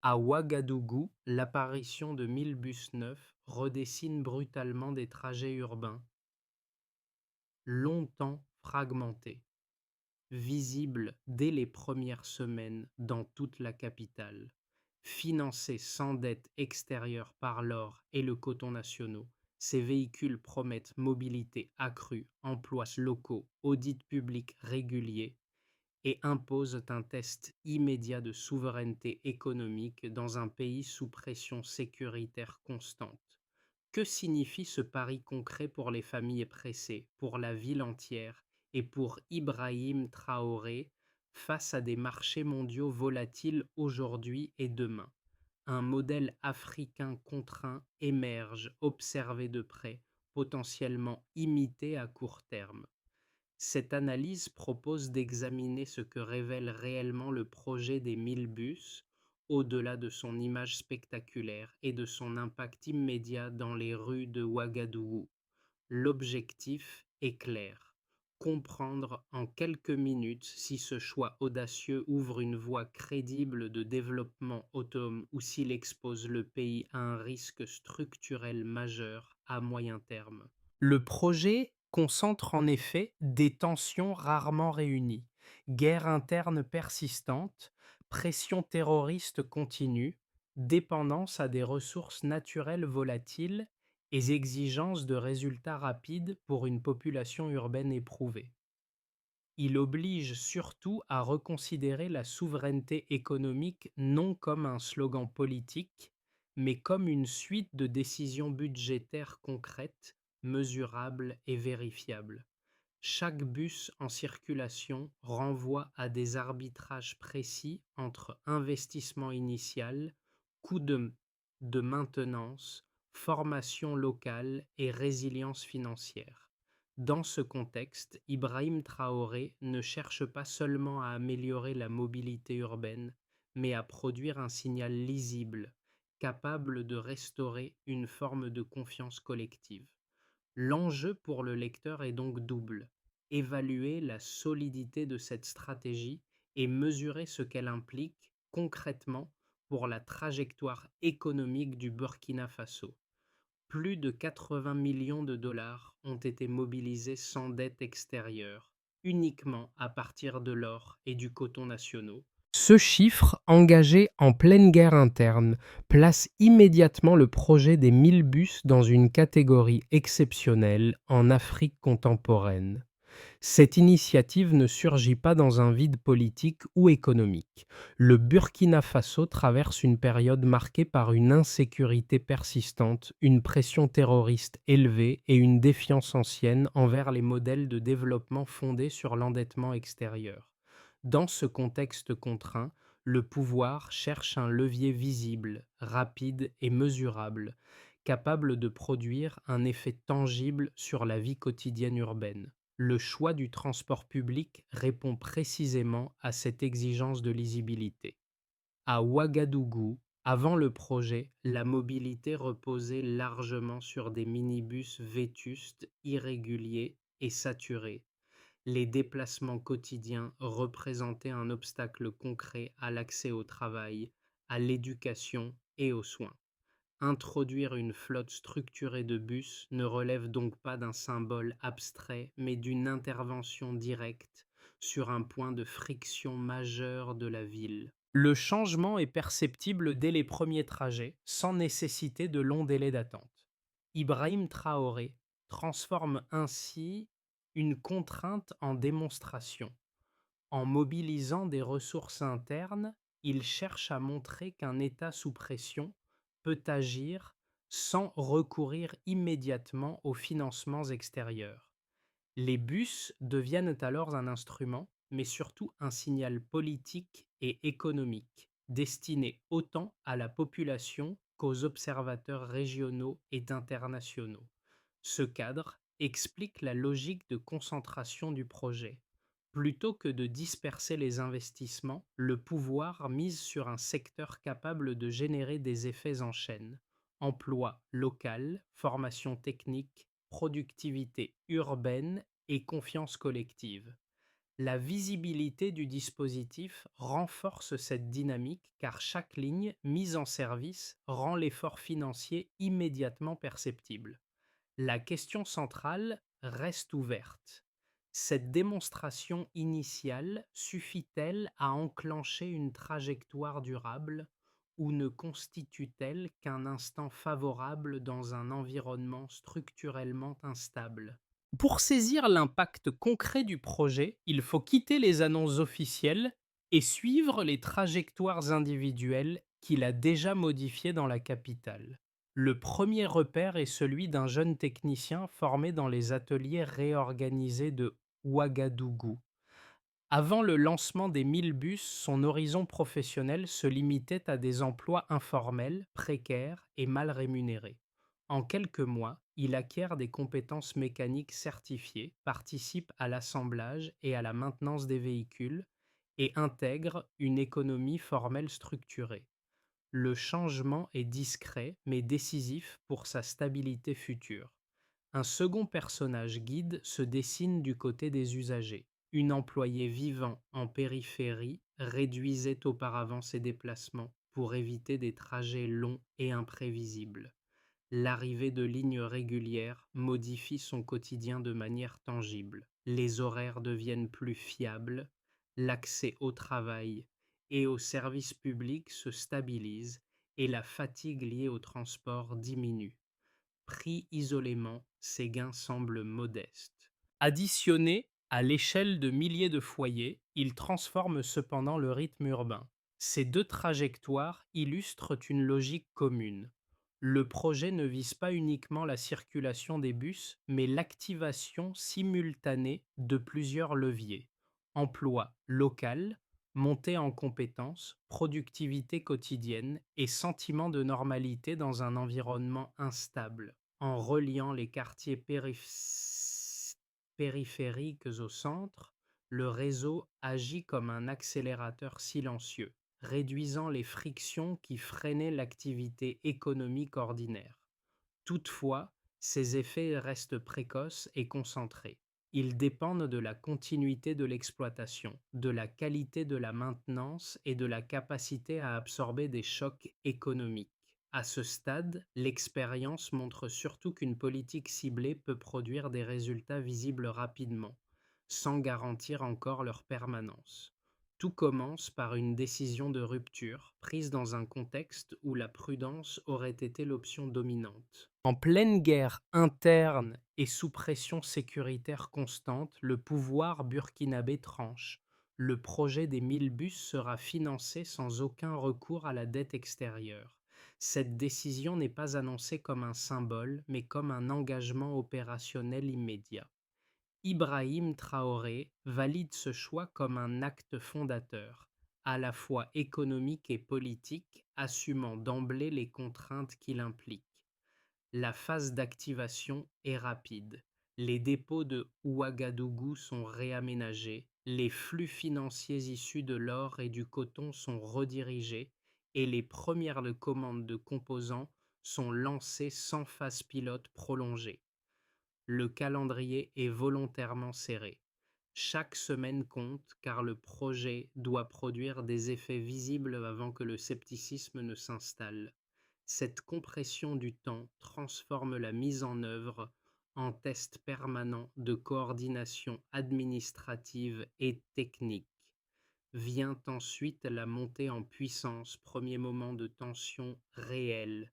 À Ouagadougou, l'apparition de 1000 bus neufs redessine brutalement des trajets urbains, longtemps fragmentés, visibles dès les premières semaines dans toute la capitale. Financés sans dette extérieure par l'or et le coton nationaux, ces véhicules promettent mobilité accrue, emplois locaux, audits publics réguliers et imposent un test immédiat de souveraineté économique dans un pays sous pression sécuritaire constante. Que signifie ce pari concret pour les familles pressées, pour la ville entière et pour Ibrahim Traoré face à des marchés mondiaux volatiles aujourd'hui et demain? Un modèle africain contraint émerge, observé de près, potentiellement imité à court terme. Cette analyse propose d'examiner ce que révèle réellement le projet des 1000 bus, au-delà de son image spectaculaire et de son impact immédiat dans les rues de Ouagadougou. L'objectif est clair: comprendre en quelques minutes si ce choix audacieux ouvre une voie crédible de développement autonome ou s'il expose le pays à un risque structurel majeur à moyen terme. Le projet concentre en effet des tensions rarement réunies: guerre interne persistante, pression terroriste continue, dépendance à des ressources naturelles volatiles et exigences de résultats rapides pour une population urbaine éprouvée. Il oblige surtout à reconsidérer la souveraineté économique non comme un slogan politique, mais comme une suite de décisions budgétaires concrètes, mesurables et vérifiables. Chaque bus en circulation renvoie à des arbitrages précis entre investissement initial, coût de maintenance, formation locale et résilience financière. Dans ce contexte, Ibrahim Traoré ne cherche pas seulement à améliorer la mobilité urbaine, mais à produire un signal lisible, capable de restaurer une forme de confiance collective. L'enjeu pour le lecteur est donc double: évaluer la solidité de cette stratégie et mesurer ce qu'elle implique concrètement pour la trajectoire économique du Burkina Faso. Plus de 80 millions de dollars ont été mobilisés sans dette extérieure, uniquement à partir de l'or et du coton nationaux. Ce chiffre, engagé en pleine guerre interne, place immédiatement le projet des 1000 bus dans une catégorie exceptionnelle en Afrique contemporaine. Cette initiative ne surgit pas dans un vide politique ou économique. Le Burkina Faso traverse une période marquée par une insécurité persistante, une pression terroriste élevée et une défiance ancienne envers les modèles de développement fondés sur l'endettement extérieur. Dans ce contexte contraint, le pouvoir cherche un levier visible, rapide et mesurable, capable de produire un effet tangible sur la vie quotidienne urbaine. Le choix du transport public répond précisément à cette exigence de lisibilité. À Ouagadougou, avant le projet, la mobilité reposait largement sur des minibus vétustes, irréguliers et saturés. Les déplacements quotidiens représentaient un obstacle concret à l'accès au travail, à l'éducation et aux soins. Introduire une flotte structurée de bus ne relève donc pas d'un symbole abstrait, mais d'une intervention directe sur un point de friction majeur de la ville. Le changement est perceptible dès les premiers trajets, sans nécessiter de longs délais d'attente. Ibrahim Traoré transforme ainsi une contrainte en démonstration. En mobilisant des ressources internes, il cherche à montrer qu'un État sous pression peut agir sans recourir immédiatement aux financements extérieurs. Les bus deviennent alors un instrument, mais surtout un signal politique et économique, destiné autant à la population qu'aux observateurs régionaux et internationaux. Ce cadre explique la logique de concentration du projet. Plutôt que de disperser les investissements, le pouvoir mise sur un secteur capable de générer des effets en chaîne: emploi local, formation technique, productivité urbaine et confiance collective. La visibilité du dispositif renforce cette dynamique car chaque ligne mise en service rend l'effort financier immédiatement perceptible. La question centrale reste ouverte. Cette démonstration initiale suffit-elle à enclencher une trajectoire durable ou ne constitue-t-elle qu'un instant favorable dans un environnement structurellement instable? Pour saisir l'impact concret du projet, il faut quitter les annonces officielles et suivre les trajectoires individuelles qu'il a déjà modifiées dans la capitale. Le premier repère est celui d'un jeune technicien formé dans les ateliers réorganisés de Ouagadougou. Avant le lancement des 1000 bus, son horizon professionnel se limitait à des emplois informels, précaires et mal rémunérés. En quelques mois, il acquiert des compétences mécaniques certifiées, participe à l'assemblage et à la maintenance des véhicules et intègre une économie formelle structurée. Le changement est discret mais décisif pour sa stabilité future. Un second personnage guide se dessine du côté des usagers. Une employée vivant en périphérie réduisait auparavant ses déplacements pour éviter des trajets longs et imprévisibles. L'arrivée de lignes régulières modifie son quotidien de manière tangible. Les horaires deviennent plus fiables, l'accès au travail et aux services publics se stabilise et la fatigue liée au transport diminue. Pris isolément, ces gains semblent modestes. Additionnés à l'échelle de milliers de foyers, ils transforment cependant le rythme urbain. Ces deux trajectoires illustrent une logique commune. Le projet ne vise pas uniquement la circulation des bus, mais l'activation simultanée de plusieurs leviers. Emploi local, montée en compétences, productivité quotidienne et sentiment de normalité dans un environnement instable. En reliant les quartiers périphériques au centre, le réseau agit comme un accélérateur silencieux, réduisant les frictions qui freinaient l'activité économique ordinaire. Toutefois, ces effets restent précoces et concentrés. Ils dépendent de la continuité de l'exploitation, de la qualité de la maintenance et de la capacité à absorber des chocs économiques. À ce stade, l'expérience montre surtout qu'une politique ciblée peut produire des résultats visibles rapidement, sans garantir encore leur permanence. Tout commence par une décision de rupture, prise dans un contexte où la prudence aurait été l'option dominante. En pleine guerre interne et sous pression sécuritaire constante, le pouvoir burkinabé tranche. Le projet des 1000 bus sera financé sans aucun recours à la dette extérieure. Cette décision n'est pas annoncée comme un symbole, mais comme un engagement opérationnel immédiat. Ibrahim Traoré valide ce choix comme un acte fondateur, à la fois économique et politique, assumant d'emblée les contraintes qu'il implique. La phase d'activation est rapide. Les dépôts de Ouagadougou sont réaménagés, les flux financiers issus de l'or et du coton sont redirigés et les premières commandes de composants sont lancées sans phase pilote prolongée. Le calendrier est volontairement serré. Chaque semaine compte car le projet doit produire des effets visibles avant que le scepticisme ne s'installe. Cette compression du temps transforme la mise en œuvre en test permanent de coordination administrative et technique. Vient ensuite la montée en puissance, premier moment de tension réelle.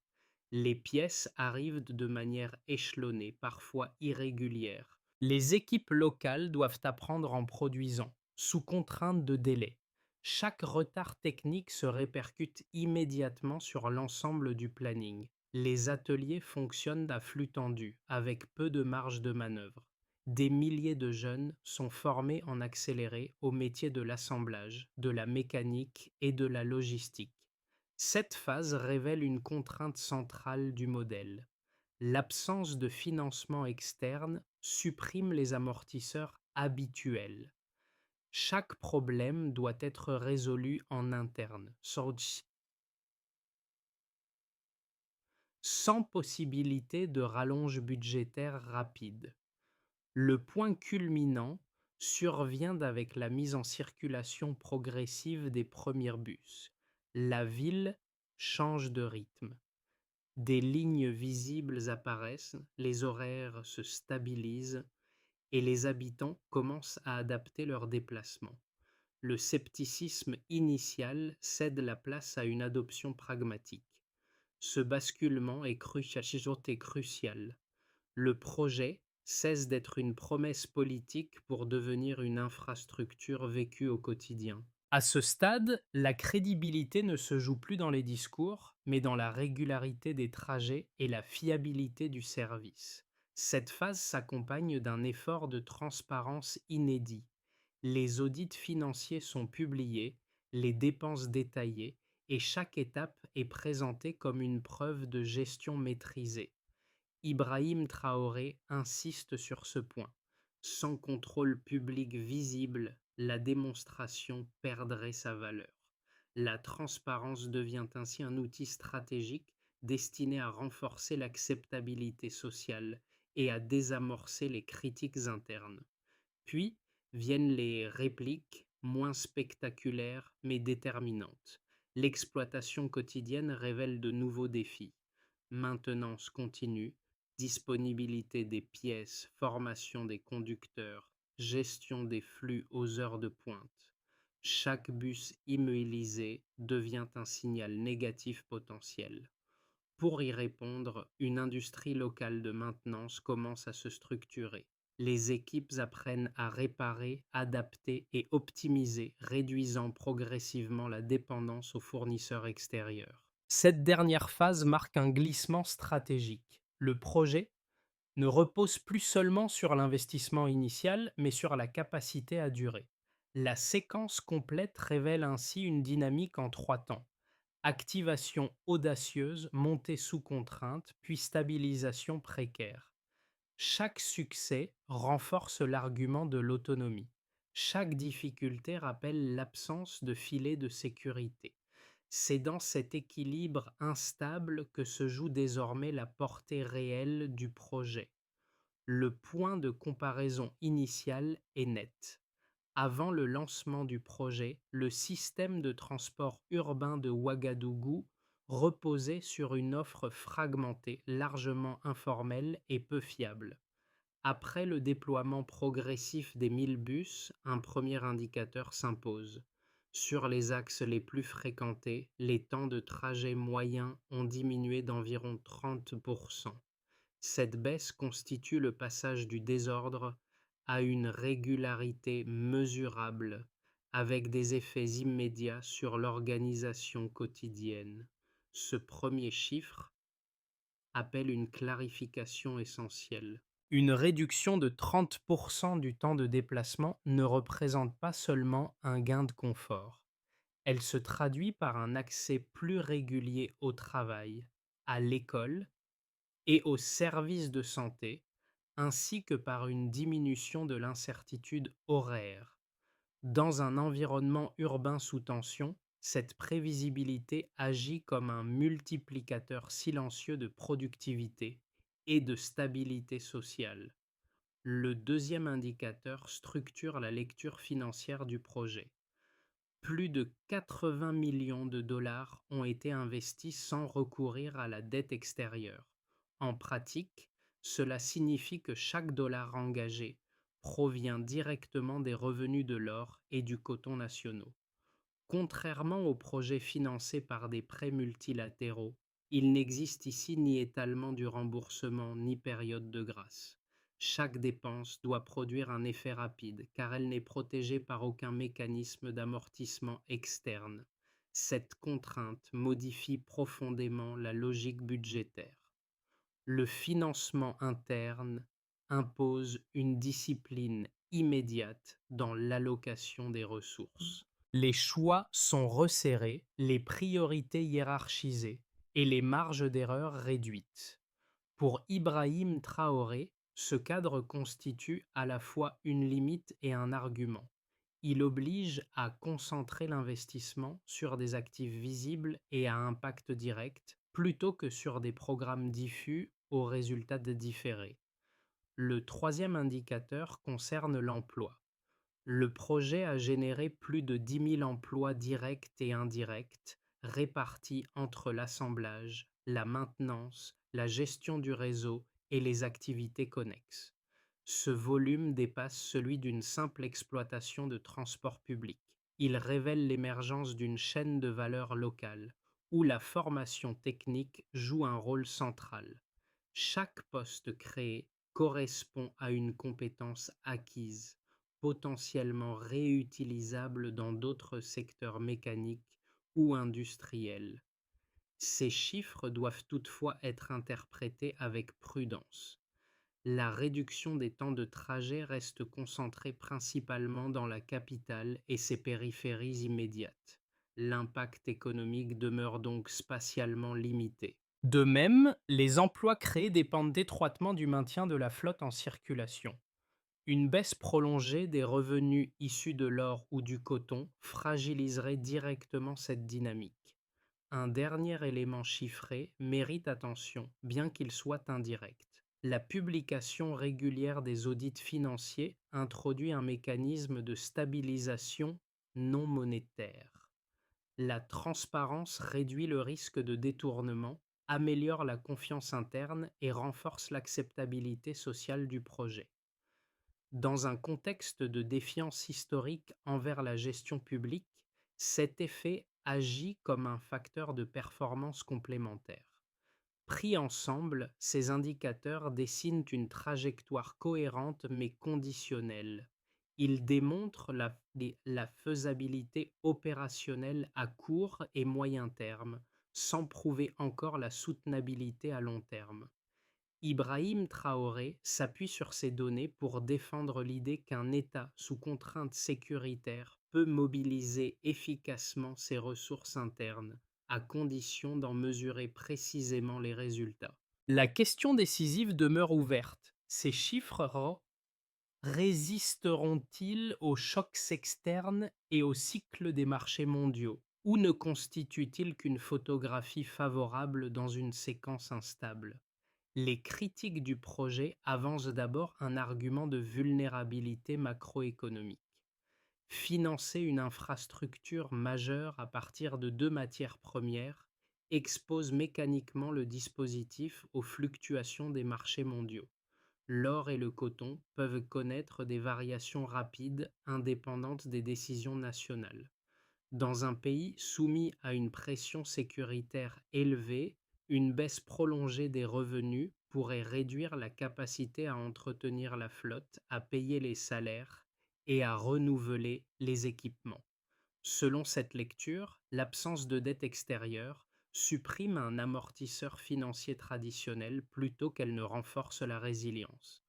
Les pièces arrivent de manière échelonnée, parfois irrégulière. Les équipes locales doivent apprendre en produisant, sous contrainte de délai. Chaque retard technique se répercute immédiatement sur l'ensemble du planning. Les ateliers fonctionnent à flux tendu, avec peu de marge de manœuvre. Des milliers de jeunes sont formés en accéléré au métier de l'assemblage, de la mécanique et de la logistique. Cette phase révèle une contrainte centrale du modèle. L'absence de financement externe supprime les amortisseurs habituels. Chaque problème doit être résolu en interne, sans possibilité de rallonge budgétaire rapide. Le point culminant survient avec la mise en circulation progressive des premiers bus. La ville change de rythme. Des lignes visibles apparaissent, les horaires se stabilisent et les habitants commencent à adapter leurs déplacements. Le scepticisme initial cède la place à une adoption pragmatique. Ce basculement est crucial. Le projet cesse d'être une promesse politique pour devenir une infrastructure vécue au quotidien. À ce stade, la crédibilité ne se joue plus dans les discours, mais dans la régularité des trajets et la fiabilité du service. Cette phase s'accompagne d'un effort de transparence inédit. Les audits financiers sont publiés, les dépenses détaillées, et chaque étape est présentée comme une preuve de gestion maîtrisée. Ibrahim Traoré insiste sur ce point. Sans contrôle public visible, la démonstration perdrait sa valeur. La transparence devient ainsi un outil stratégique destiné à renforcer l'acceptabilité sociale et à désamorcer les critiques internes. Puis viennent les répliques, moins spectaculaires mais déterminantes. L'exploitation quotidienne révèle de nouveaux défis. Maintenance continue, disponibilité des pièces, formation des conducteurs, gestion des flux aux heures de pointe. Chaque bus immobilisé devient un signal négatif potentiel. Pour y répondre, une industrie locale de maintenance commence à se structurer. Les équipes apprennent à réparer, adapter et optimiser, réduisant progressivement la dépendance aux fournisseurs extérieurs. Cette dernière phase marque un glissement stratégique. Le projet ne repose plus seulement sur l'investissement initial, mais sur la capacité à durer. La séquence complète révèle ainsi une dynamique en 3 temps. Activation audacieuse, montée sous contrainte, puis stabilisation précaire. Chaque succès renforce l'argument de l'autonomie. Chaque difficulté rappelle l'absence de filet de sécurité. C'est dans cet équilibre instable que se joue désormais la portée réelle du projet. Le point de comparaison initial est net. Avant le lancement du projet, le système de transport urbain de Ouagadougou reposait sur une offre fragmentée, largement informelle et peu fiable. Après le déploiement progressif des 1000 bus, un premier indicateur s'impose. Sur les axes les plus fréquentés, les temps de trajet moyens ont diminué d'environ 30%. Cette baisse constitue le passage du désordre à une régularité mesurable, avec des effets immédiats sur l'organisation quotidienne. Ce premier chiffre appelle une clarification essentielle. Une réduction de 30% du temps de déplacement ne représente pas seulement un gain de confort. Elle se traduit par un accès plus régulier au travail, à l'école et aux services de santé, ainsi que par une diminution de l'incertitude horaire. Dans un environnement urbain sous tension, cette prévisibilité agit comme un multiplicateur silencieux de productivité et de stabilité sociale. Le deuxième indicateur structure la lecture financière du projet. Plus de 80 millions de dollars ont été investis sans recourir à la dette extérieure. En pratique, cela signifie que chaque dollar engagé provient directement des revenus de l'or et du coton nationaux. Contrairement aux projets financés par des prêts multilatéraux, il n'existe ici ni étalement du remboursement ni période de grâce. Chaque dépense doit produire un effet rapide car elle n'est protégée par aucun mécanisme d'amortissement externe. Cette contrainte modifie profondément la logique budgétaire. Le financement interne impose une discipline immédiate dans l'allocation des ressources. Les choix sont resserrés, les priorités hiérarchisées et les marges d'erreur réduites. Pour Ibrahim Traoré, ce cadre constitue à la fois une limite et un argument. Il oblige à concentrer l'investissement sur des actifs visibles et à impact direct, plutôt que sur des programmes diffus aux résultats différés. Le troisième indicateur concerne l'emploi. Le projet a généré plus de 10 000 emplois directs et indirects, répartis entre l'assemblage, la maintenance, la gestion du réseau et les activités connexes. Ce volume dépasse celui d'une simple exploitation de transport public. Il révèle l'émergence d'une chaîne de valeur locale, où la formation technique joue un rôle central. Chaque poste créé correspond à une compétence acquise, potentiellement réutilisable dans d'autres secteurs mécaniques ou industriels. Ces chiffres doivent toutefois être interprétés avec prudence. La réduction des temps de trajet reste concentrée principalement dans la capitale et ses périphéries immédiates. L'impact économique demeure donc spatialement limité. De même, les emplois créés dépendent étroitement du maintien de la flotte en circulation. Une baisse prolongée des revenus issus de l'or ou du coton fragiliserait directement cette dynamique. Un dernier élément chiffré mérite attention, bien qu'il soit indirect. La publication régulière des audits financiers introduit un mécanisme de stabilisation non monétaire. La transparence réduit le risque de détournement, améliore la confiance interne et renforce l'acceptabilité sociale du projet. Dans un contexte de défiance historique envers la gestion publique, cet effet agit comme un facteur de performance complémentaire. Pris ensemble, ces indicateurs dessinent une trajectoire cohérente mais conditionnelle. Ils démontrent la faisabilité opérationnelle à court et moyen terme, sans prouver encore la soutenabilité à long terme. Ibrahim Traoré s'appuie sur ces données pour défendre l'idée qu'un État sous contrainte sécuritaire peut mobiliser efficacement ses ressources internes, à condition d'en mesurer précisément les résultats. La question décisive demeure ouverte. Ces chiffres résisteront-ils aux chocs externes et au cycle des marchés mondiaux, ou ne constituent-ils qu'une photographie favorable dans une séquence instable? Les critiques du projet avancent d'abord un argument de vulnérabilité macroéconomique. Financer une infrastructure majeure à partir de deux matières premières expose mécaniquement le dispositif aux fluctuations des marchés mondiaux. L'or et le coton peuvent connaître des variations rapides indépendantes des décisions nationales. Dans un pays soumis à une pression sécuritaire élevée, une baisse prolongée des revenus pourrait réduire la capacité à entretenir la flotte, à payer les salaires et à renouveler les équipements. Selon cette lecture, l'absence de dette extérieure supprime un amortisseur financier traditionnel plutôt qu'elle ne renforce la résilience.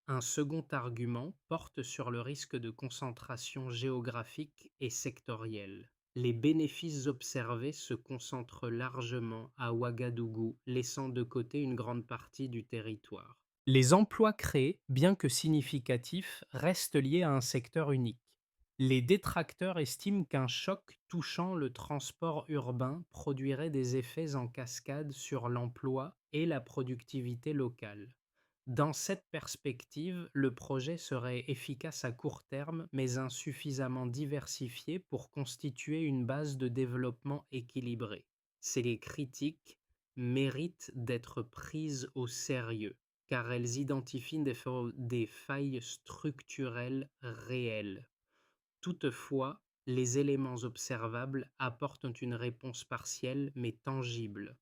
Un second argument porte sur le risque de concentration géographique et sectorielle. Les bénéfices observés se concentrent largement à Ouagadougou, laissant de côté une grande partie du territoire. Les emplois créés, bien que significatifs, restent liés à un secteur unique. Les détracteurs estiment qu'un choc touchant le transport urbain produirait des effets en cascade sur l'emploi et la productivité locale. Dans cette perspective, le projet serait efficace à court terme, mais insuffisamment diversifié pour constituer une base de développement équilibrée. Ces critiques méritent d'être prises au sérieux, car elles identifient des failles structurelles réelles. Toutefois, les éléments observables apportent une réponse partielle mais tangible.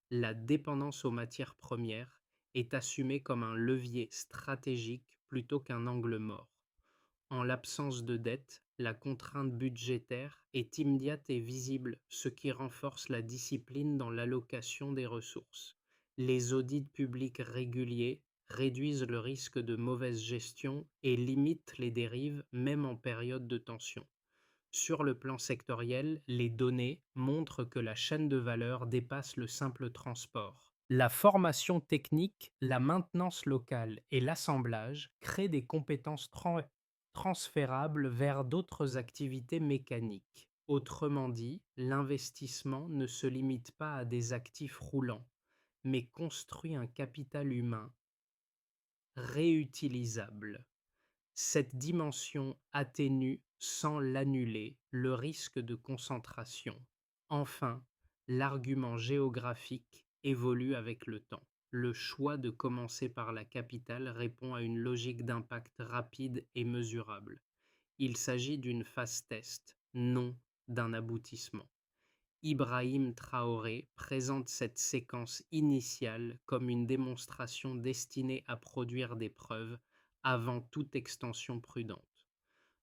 La dépendance aux matières premières est assumée comme un levier stratégique plutôt qu'un angle mort. En l'absence de dette, la contrainte budgétaire est immédiate et visible, ce qui renforce la discipline dans l'allocation des ressources. Les audits publics réguliers réduisent le risque de mauvaise gestion et limitent les dérives même en période de tension. Sur le plan sectoriel, les données montrent que la chaîne de valeur dépasse le simple transport. La formation technique, la maintenance locale et l'assemblage créent des compétences transférables vers d'autres activités mécaniques. Autrement dit, l'investissement ne se limite pas à des actifs roulants, mais construit un capital humain réutilisable. Cette dimension atténue, sans l'annuler, le risque de concentration. Enfin, l'argument géographique évolue avec le temps. Le choix de commencer par la capitale répond à une logique d'impact rapide et mesurable. Il s'agit d'une phase test, non d'un aboutissement. Ibrahim Traoré présente cette séquence initiale comme une démonstration destinée à produire des preuves avant toute extension prudente.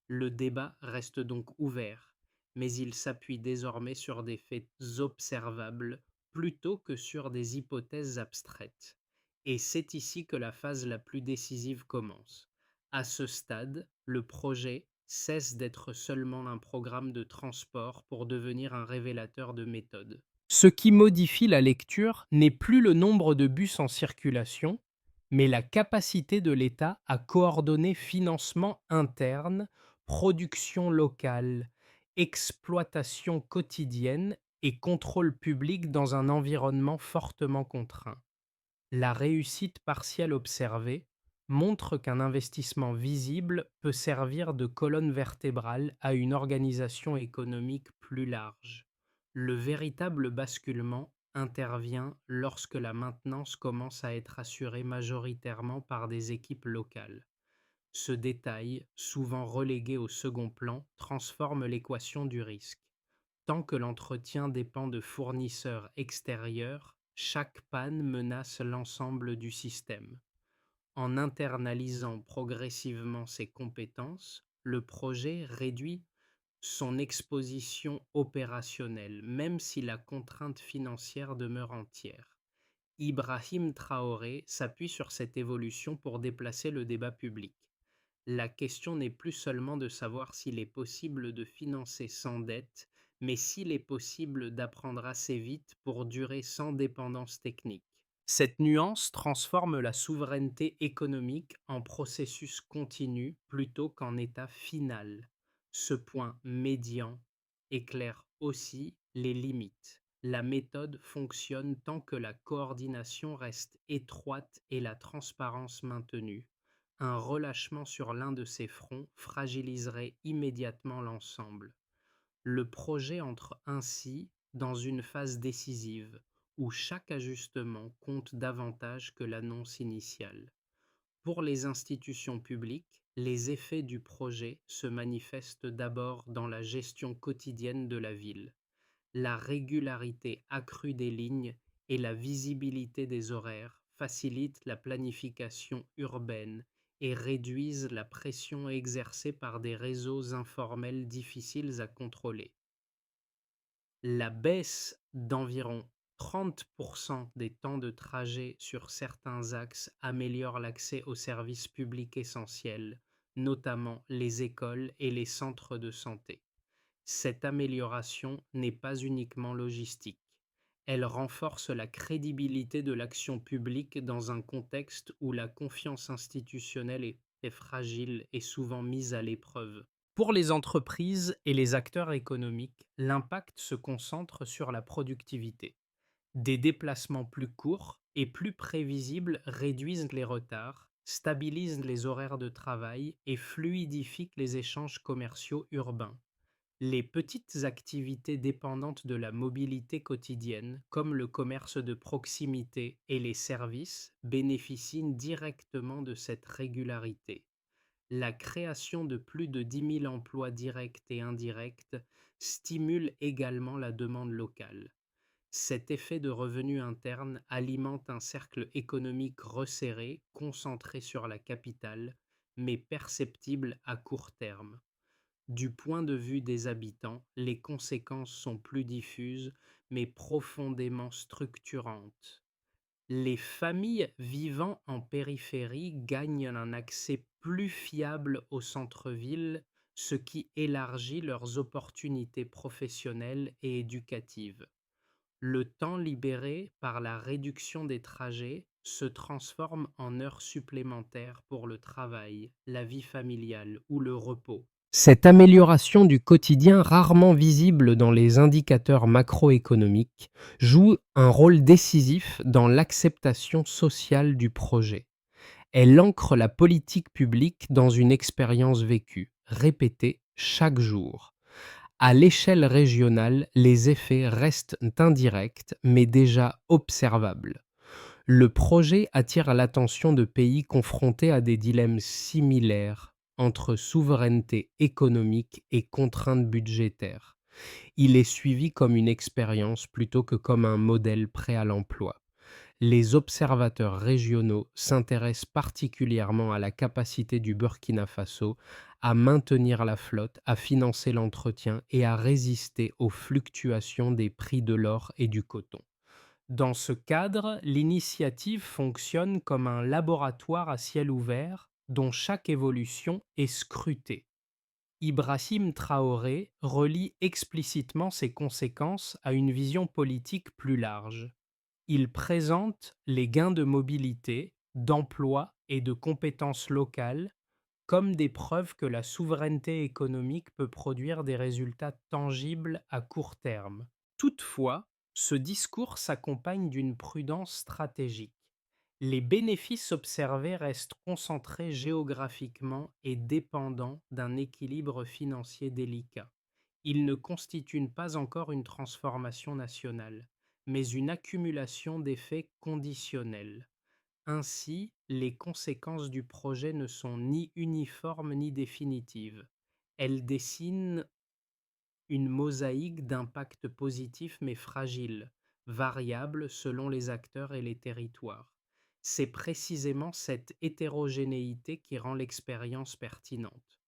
Le débat reste donc ouvert, mais il s'appuie désormais sur des faits observables plutôt que sur des hypothèses abstraites. Et c'est ici que la phase la plus décisive commence. À ce stade, le projet cesse d'être seulement un programme de transport pour devenir un révélateur de méthode. Ce qui modifie la lecture n'est plus le nombre de bus en circulation, mais la capacité de l'État à coordonner financement interne, production locale, exploitation quotidienne et contrôle public dans un environnement fortement contraint. La réussite partielle observée montre qu'un investissement visible peut servir de colonne vertébrale à une organisation économique plus large. Le véritable basculement intervient lorsque la maintenance commence à être assurée majoritairement par des équipes locales. Ce détail, souvent relégué au second plan, transforme l'équation du risque. Tant que l'entretien dépend de fournisseurs extérieurs, chaque panne menace l'ensemble du système. En internalisant progressivement ses compétences, le projet réduit son exposition opérationnelle, même si la contrainte financière demeure entière. Ibrahim Traoré s'appuie sur cette évolution pour déplacer le débat public. La question n'est plus seulement de savoir s'il est possible de financer sans dette, mais s'il est possible d'apprendre assez vite pour durer sans dépendance technique. Cette nuance transforme la souveraineté économique en processus continu plutôt qu'en état final. Ce point médian éclaire aussi les limites. La méthode fonctionne tant que la coordination reste étroite et la transparence maintenue. Un relâchement sur l'un de ces fronts fragiliserait immédiatement l'ensemble. Le projet entre ainsi dans une phase décisive où chaque ajustement compte davantage que l'annonce initiale. Pour les institutions publiques, les effets du projet se manifestent d'abord dans la gestion quotidienne de la ville. La régularité accrue des lignes et la visibilité des horaires facilitent la planification urbaine et réduisent la pression exercée par des réseaux informels difficiles à contrôler. La baisse d'environ 30% des temps de trajet sur certains axes améliore l'accès aux services publics essentiels, notamment les écoles et les centres de santé. Cette amélioration n'est pas uniquement logistique. Elle renforce la crédibilité de l'action publique dans un contexte où la confiance institutionnelle est fragile et souvent mise à l'épreuve. Pour les entreprises et les acteurs économiques, l'impact se concentre sur la productivité. Des déplacements plus courts et plus prévisibles réduisent les retards, stabilisent les horaires de travail et fluidifient les échanges commerciaux urbains. Les petites activités dépendantes de la mobilité quotidienne, comme le commerce de proximité et les services, bénéficient directement de cette régularité. La création de plus de 10 000 emplois directs et indirects stimule également la demande locale. Cet effet de revenu interne alimente un cercle économique resserré, concentré sur la capitale, mais perceptible à court terme. Du point de vue des habitants, les conséquences sont plus diffuses, mais profondément structurantes. Les familles vivant en périphérie gagnent un accès plus fiable au centre-ville, ce qui élargit leurs opportunités professionnelles et éducatives. Le temps libéré par la réduction des trajets se transforme en heures supplémentaires pour le travail, la vie familiale ou le repos. Cette amélioration du quotidien rarement visible dans les indicateurs macroéconomiques joue un rôle décisif dans l'acceptation sociale du projet. Elle ancre la politique publique dans une expérience vécue, répétée chaque jour. À l'échelle régionale, les effets restent indirects mais déjà observables. Le projet attire l'attention de pays confrontés à des dilemmes similaires entre souveraineté économique et contraintes budgétaires. Il est suivi comme une expérience plutôt que comme un modèle prêt à l'emploi. Les observateurs régionaux s'intéressent particulièrement à la capacité du Burkina Faso à maintenir la flotte, à financer l'entretien et à résister aux fluctuations des prix de l'or et du coton. Dans ce cadre, l'initiative fonctionne comme un laboratoire à ciel ouvert dont chaque évolution est scrutée. Ibrahim Traoré relie explicitement ses conséquences à une vision politique plus large. Il présente les gains de mobilité, d'emploi et de compétences locales comme des preuves que la souveraineté économique peut produire des résultats tangibles à court terme. Toutefois, ce discours s'accompagne d'une prudence stratégique. Les bénéfices observés restent concentrés géographiquement et dépendants d'un équilibre financier délicat. Ils ne constituent pas encore une transformation nationale, mais une accumulation d'effets conditionnels. Ainsi, les conséquences du projet ne sont ni uniformes ni définitives. Elles dessinent une mosaïque d'impacts positifs mais fragiles, variables selon les acteurs et les territoires. C'est précisément cette hétérogénéité qui rend l'expérience pertinente.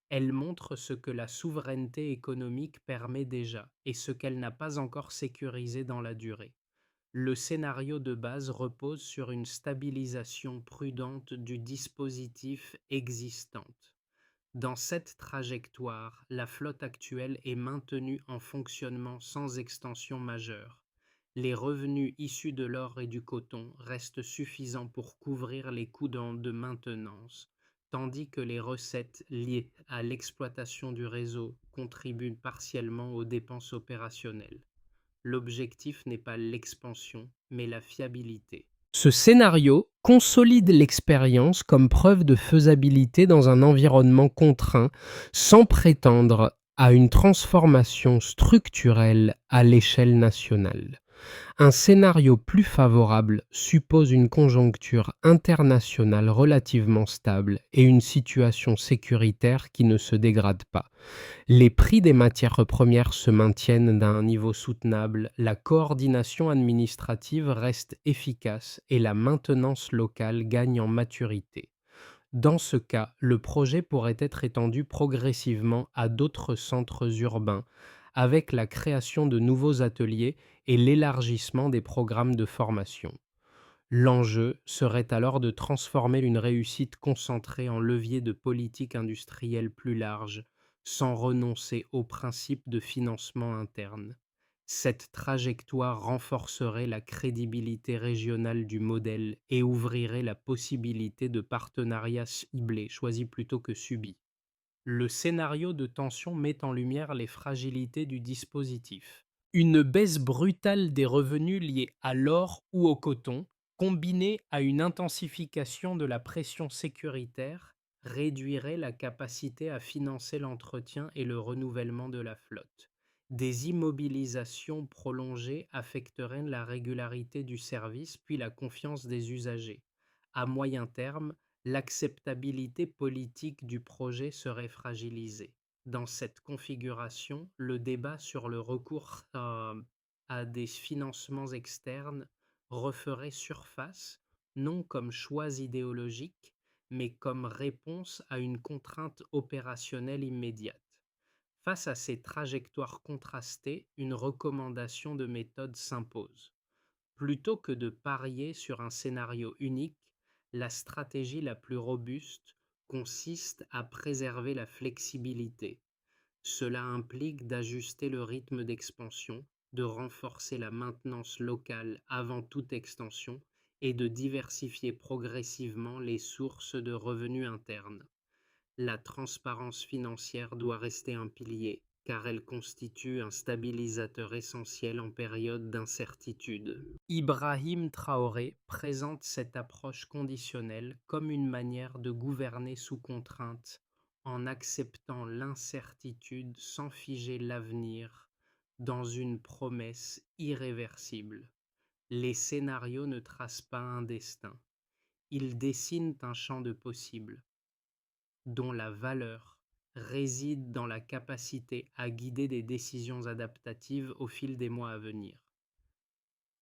Elle montre ce que la souveraineté économique permet déjà et ce qu'elle n'a pas encore sécurisé dans la durée. Le scénario de base repose sur une stabilisation prudente du dispositif existant. Dans cette trajectoire, la flotte actuelle est maintenue en fonctionnement sans extension majeure. Les revenus issus de l'or et du coton restent suffisants pour couvrir les coûts de maintenance, tandis que les recettes liées à l'exploitation du réseau contribuent partiellement aux dépenses opérationnelles. L'objectif n'est pas l'expansion, mais la fiabilité. Ce scénario consolide l'expérience comme preuve de faisabilité dans un environnement contraint, sans prétendre à une transformation structurelle à l'échelle nationale. Un scénario plus favorable suppose une conjoncture internationale relativement stable et une situation sécuritaire qui ne se dégrade pas. Les prix des matières premières se maintiennent à un niveau soutenable, la coordination administrative reste efficace et la maintenance locale gagne en maturité. Dans ce cas, le projet pourrait être étendu progressivement à d'autres centres urbains, avec la création de nouveaux ateliers et l'élargissement des programmes de formation. L'enjeu serait alors de transformer une réussite concentrée en levier de politique industrielle plus large, sans renoncer au principe de financement interne. Cette trajectoire renforcerait la crédibilité régionale du modèle et ouvrirait la possibilité de partenariats ciblés, choisis plutôt que subis. Le scénario de tension met en lumière les fragilités du dispositif. Une baisse brutale des revenus liés à l'or ou au coton, combinée à une intensification de la pression sécuritaire, réduirait la capacité à financer l'entretien et le renouvellement de la flotte. Des immobilisations prolongées affecteraient la régularité du service puis la confiance des usagers. À moyen terme, l'acceptabilité politique du projet serait fragilisée. Dans cette configuration, le débat sur le recours à des financements externes referait surface, non comme choix idéologique, mais comme réponse à une contrainte opérationnelle immédiate. Face à ces trajectoires contrastées, une recommandation de méthode s'impose. Plutôt que de parier sur un scénario unique, la stratégie la plus robuste consiste à préserver la flexibilité. Cela implique d'ajuster le rythme d'expansion, de renforcer la maintenance locale avant toute extension et de diversifier progressivement les sources de revenus internes. La transparence financière doit rester un pilier, car elle constitue un stabilisateur essentiel en période d'incertitude. Ibrahim Traoré présente cette approche conditionnelle comme une manière de gouverner sous contrainte en acceptant l'incertitude sans figer l'avenir dans une promesse irréversible. Les scénarios ne tracent pas un destin, ils dessinent un champ de possibles, dont la valeur réside dans la capacité à guider des décisions adaptatives au fil des mois à venir.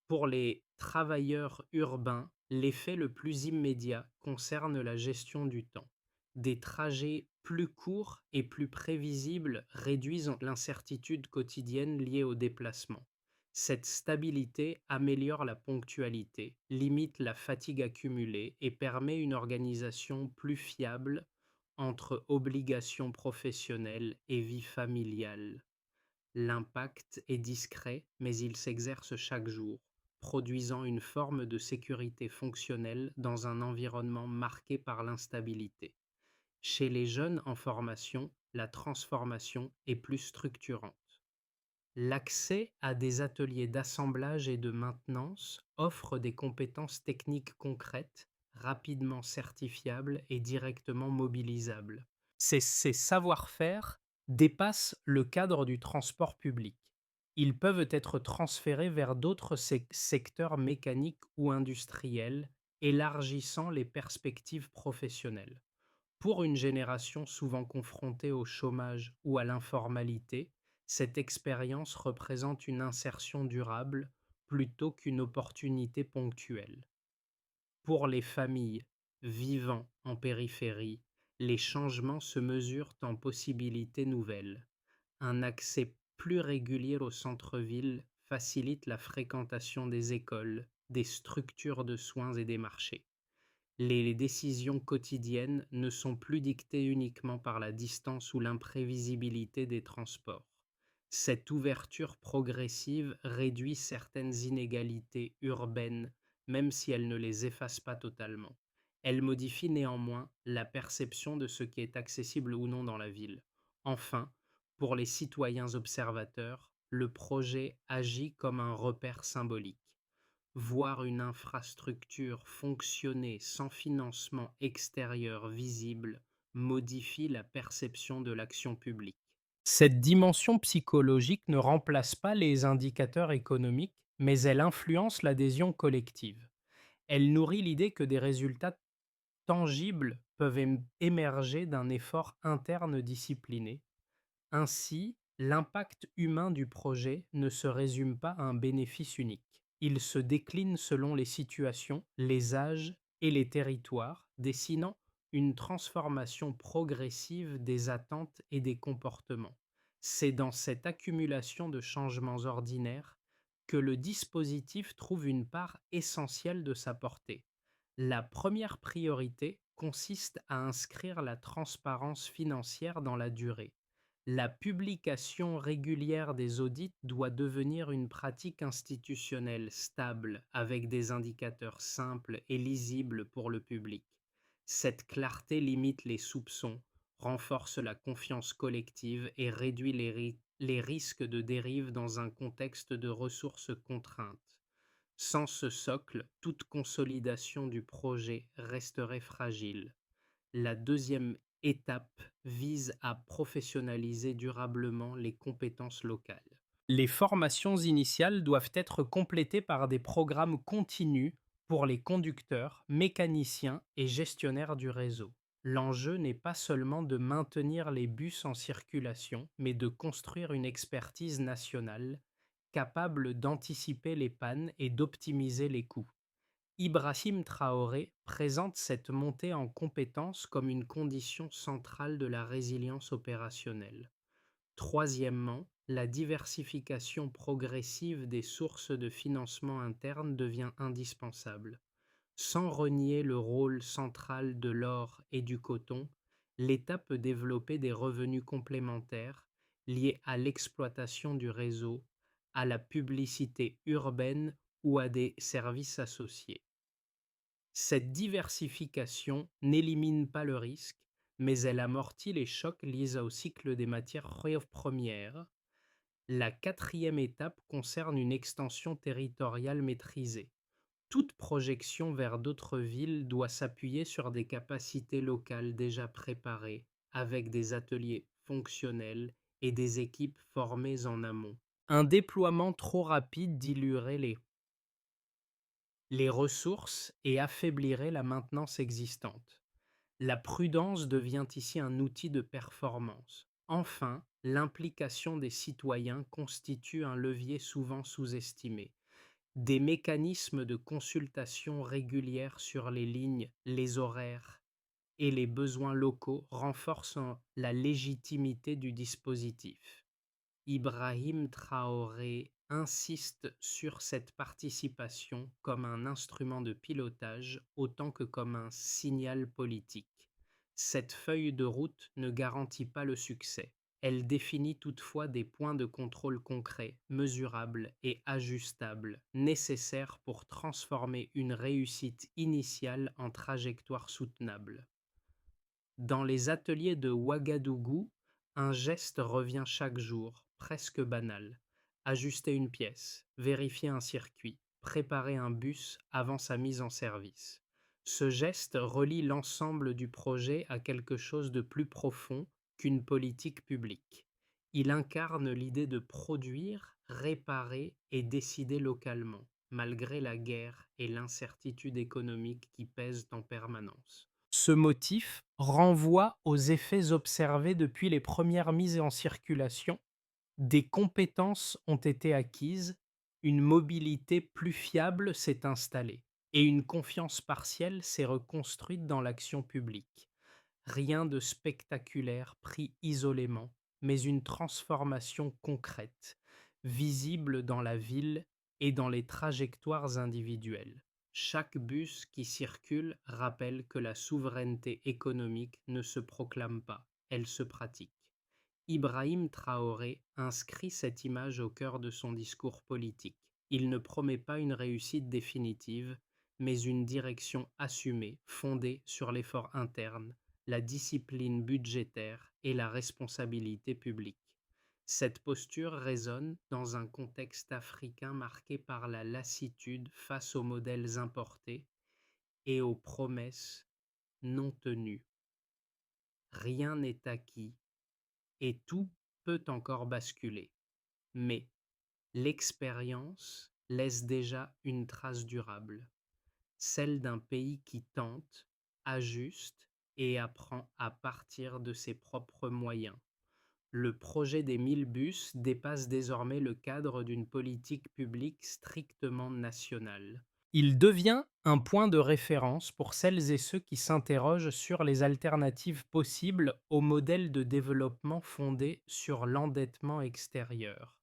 Pour les travailleurs urbains, l'effet le plus immédiat concerne la gestion du temps. Des trajets plus courts et plus prévisibles réduisent l'incertitude quotidienne liée au déplacement. Cette stabilité améliore la ponctualité, limite la fatigue accumulée et permet une organisation plus fiable entre obligations professionnelles et vie familiale. L'impact est discret, mais il s'exerce chaque jour, produisant une forme de sécurité fonctionnelle dans un environnement marqué par l'instabilité. Chez les jeunes en formation, la transformation est plus structurante. L'accès à des ateliers d'assemblage et de maintenance offre des compétences techniques concrètes, rapidement certifiables et directement mobilisables. Ces savoir-faire dépassent le cadre du transport public. Ils peuvent être transférés vers d'autres secteurs mécaniques ou industriels, élargissant les perspectives professionnelles. Pour une génération souvent confrontée au chômage ou à l'informalité, cette expérience représente une insertion durable plutôt qu'une opportunité ponctuelle. Pour les familles vivant en périphérie, les changements se mesurent en possibilités nouvelles. Un accès plus régulier au centre-ville facilite la fréquentation des écoles, des structures de soins et des marchés. Les décisions quotidiennes ne sont plus dictées uniquement par la distance ou l'imprévisibilité des transports. Cette ouverture progressive réduit certaines inégalités urbaines, même si elle ne les efface pas totalement. Elle modifie néanmoins la perception de ce qui est accessible ou non dans la ville. Enfin, pour les citoyens observateurs, le projet agit comme un repère symbolique. Voir une infrastructure fonctionner sans financement extérieur visible modifie la perception de l'action publique. Cette dimension psychologique ne remplace pas les indicateurs économiques, mais elle influence l'adhésion collective. Elle nourrit l'idée que des résultats tangibles peuvent émerger d'un effort interne discipliné. Ainsi, l'impact humain du projet ne se résume pas à un bénéfice unique. Il se décline selon les situations, les âges et les territoires, dessinant une transformation progressive des attentes et des comportements. C'est dans cette accumulation de changements ordinaires que le dispositif trouve une part essentielle de sa portée. La première priorité consiste à inscrire la transparence financière dans la durée. La publication régulière des audits doit devenir une pratique institutionnelle stable avec des indicateurs simples et lisibles pour le public. Cette clarté limite les soupçons, renforce la confiance collective et réduit les risques de dérive dans un contexte de ressources contraintes. Sans ce socle, toute consolidation du projet resterait fragile. La deuxième étape vise à professionnaliser durablement les compétences locales. Les formations initiales doivent être complétées par des programmes continus pour les conducteurs, mécaniciens et gestionnaires du réseau. L'enjeu n'est pas seulement de maintenir les bus en circulation, mais de construire une expertise nationale capable d'anticiper les pannes et d'optimiser les coûts. Ibrahim Traoré présente cette montée en compétences comme une condition centrale de la résilience opérationnelle. Troisièmement, la diversification progressive des sources de financement interne devient indispensable. Sans renier le rôle central de l'or et du coton, l'État peut développer des revenus complémentaires liés à l'exploitation du réseau, à la publicité urbaine ou à des services associés. Cette diversification n'élimine pas le risque, mais elle amortit les chocs liés au cycle des matières premières. La quatrième étape concerne une extension territoriale maîtrisée. Toute projection vers d'autres villes doit s'appuyer sur des capacités locales déjà préparées, avec des ateliers fonctionnels et des équipes formées en amont. Un déploiement trop rapide diluerait les ressources et affaiblirait la maintenance existante. La prudence devient ici un outil de performance. Enfin, l'implication des citoyens constitue un levier souvent sous-estimé. Des mécanismes de consultation régulière sur les lignes, les horaires et les besoins locaux renforcent la légitimité du dispositif. Ibrahim Traoré insiste sur cette participation comme un instrument de pilotage autant que comme un signal politique. Cette feuille de route ne garantit pas le succès. Elle définit toutefois des points de contrôle concrets, mesurables et ajustables, nécessaires pour transformer une réussite initiale en trajectoire soutenable. Dans les ateliers de Ouagadougou, un geste revient chaque jour, presque banal. Ajuster une pièce, vérifier un circuit, préparer un bus avant sa mise en service. Ce geste relie l'ensemble du projet à quelque chose de plus profond qu'une politique publique. Il incarne l'idée de produire, réparer et décider localement, malgré la guerre et l'incertitude économique qui pèsent en permanence. Ce motif renvoie aux effets observés depuis les premières mises en circulation. Des compétences ont été acquises, une mobilité plus fiable s'est installée et une confiance partielle s'est reconstruite dans l'action publique. Rien de spectaculaire pris isolément, mais une transformation concrète, visible dans la ville et dans les trajectoires individuelles. Chaque bus qui circule rappelle que la souveraineté économique ne se proclame pas, elle se pratique. Ibrahim Traoré inscrit cette image au cœur de son discours politique. Il ne promet pas une réussite définitive, mais une direction assumée, fondée sur l'effort interne, la discipline budgétaire et la responsabilité publique. Cette posture résonne dans un contexte africain marqué par la lassitude face aux modèles importés et aux promesses non tenues. Rien n'est acquis et tout peut encore basculer. Mais l'expérience laisse déjà une trace durable, celle d'un pays qui tente, ajuste et apprend à partir de ses propres moyens. Le projet des 1000 bus dépasse désormais le cadre d'une politique publique strictement nationale. Il devient un point de référence pour celles et ceux qui s'interrogent sur les alternatives possibles au modèle de développement fondé sur l'endettement extérieur.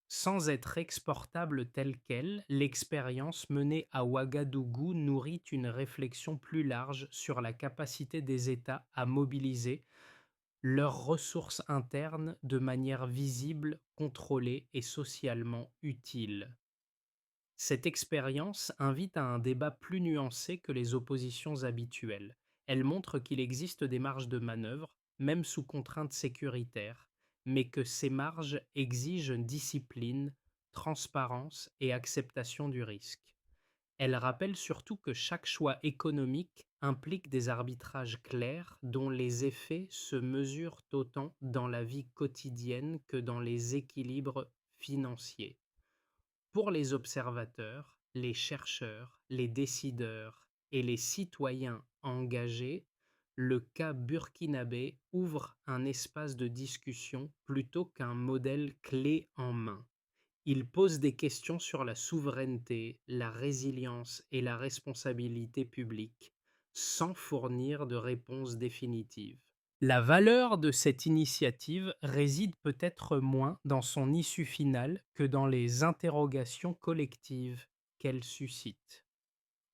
Sans être exportable telle qu'elle, l'expérience menée à Ouagadougou nourrit une réflexion plus large sur la capacité des États à mobiliser leurs ressources internes de manière visible, contrôlée et socialement utile. Cette expérience invite à un débat plus nuancé que les oppositions habituelles. Elle montre qu'il existe des marges de manœuvre, même sous contraintes sécuritaires, mais que ces marges exigent discipline, transparence et acceptation du risque. Elle rappelle surtout que chaque choix économique implique des arbitrages clairs dont les effets se mesurent autant dans la vie quotidienne que dans les équilibres financiers. Pour les observateurs, les chercheurs, les décideurs et les citoyens engagés, le cas burkinabé ouvre un espace de discussion plutôt qu'un modèle clé en main. Il pose des questions sur la souveraineté, la résilience et la responsabilité publique, sans fournir de réponse définitive. La valeur de cette initiative réside peut-être moins dans son issue finale que dans les interrogations collectives qu'elle suscite.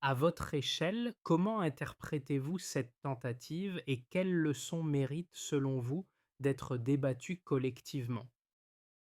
À votre échelle, comment interprétez-vous cette tentative et quelles leçons méritent, selon vous, d'être débattues collectivement?